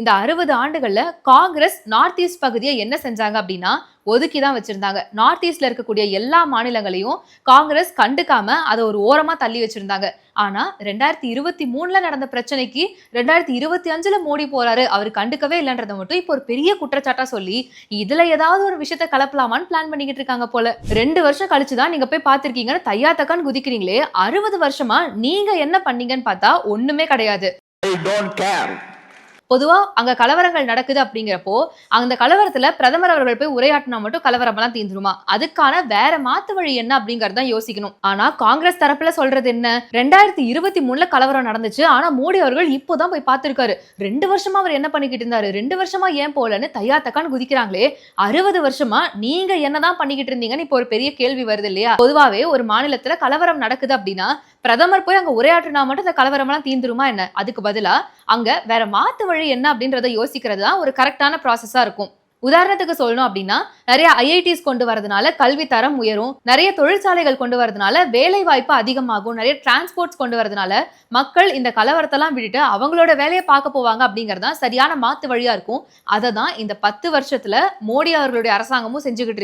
இந்த 60 ஆண்டுகள்ல Congress north east பகுதியை என்ன செஞ்சாங்க அப்படின்னா ஒதுக்கி தான் வச்சிருந்தாங்க. நார்த் ஈஸ்ட்ல இருக்கக்கூடிய எல்லா மாநிலங்களையும் காங்கிரஸ் கண்டுக்காம அதை ஒரு ஓரமா தள்ளி வச்சிருந்தாங்க. ஆனா 2023ல நடந்த பிரச்சனைக்கு 2025ல மோடி போறாரு, அவர் கண்டுக்கவே இல்லைன்றத மட்டும் இப்போ ஒரு பெரிய குற்றச்சாட்டா சொல்லி இதுல ஏதாவது ஒரு விஷயத்த கலப்பலாமான்னு பிளான் பண்ணிக்கிட்டு இருக்காங்க போல. 2 வருஷம் கழிச்சுதான் நீங்க போய் பார்த்திருக்கீங்கன்னு தையா தக்கான்னு குதிக்கிறீங்களே, 60 வருஷமா நீங்க என்ன பண்ணீங்கன்னு பார்த்தா ஒண்ணுமே கிடையாது. பொதுவா அங்க கலவரங்கள் நடக்குது அப்படிங்கிறப்போ அந்த கலவரத்துல பிரதமர் அவர்கள் போய் உரையாற்றினா மட்டும் கலவரமெல்லாம் தீந்துருமா? அதுக்கான வேற மாத்து வழி என்ன அப்படிங்கறத யோசிக்கணும். ஆனா காங்கிரஸ் தரப்புல சொல்றது என்ன? 2023ல கலவரம் நடந்துச்சு, ஆனா மோடி அவர்கள் இப்போதான் போய் பார்த்திருக்காரு. 2 வருஷமா அவர் என்ன பண்ணிக்கிட்டு இருந்தாரு, 2 வருஷமா ஏன் போலன்னு தையா தக்கான்னு குதிக்கிறாங்களே, 60 வருஷமா நீங்க என்னதான் பண்ணிக்கிட்டு இருந்தீங்கன்னு இப்போ ஒரு பெரிய கேள்வி வருது இல்லையா? பொதுவாவே ஒரு மாநிலத்துல கலவரம் நடக்குது அப்படின்னா பிரதமர் போய் அங்க உரையாற்றினா மட்டும் இந்த கலவரம் எல்லாம் தீந்துருமா என்ன? அதுக்கு பதிலா அங்க வேற மாத்து வழி என்ன அப்படின்றத யோசிக்கிறது தான் ஒரு கரெக்டான ப்ராசஸா இருக்கும். உதாரணத்துக்கு சொல்லணும் அப்படின்னா நிறைய ஐஐடிஸ் கொண்டு வரதுனால கல்வி தரம் உயரும், நிறைய தொழிற்சாலைகள் கொண்டு வரதுனால வேலை வாய்ப்பு அதிகமாகும், நிறைய டிரான்ஸ்போர்ட்ஸ் கொண்டு வரதுனால மக்கள் இந்த கலவரத்தெல்லாம் விட்டுட்டு அவங்களோட வேலையை பார்க்க போவாங்க அப்படிங்கறதுதான் சரியான மாத்து வழியா இருக்கும். அதை தான் இந்த 10 வருஷத்துல மோடி அவர்களுடைய அரசாங்கமும் செஞ்சுக்கிட்டு இருக்கு.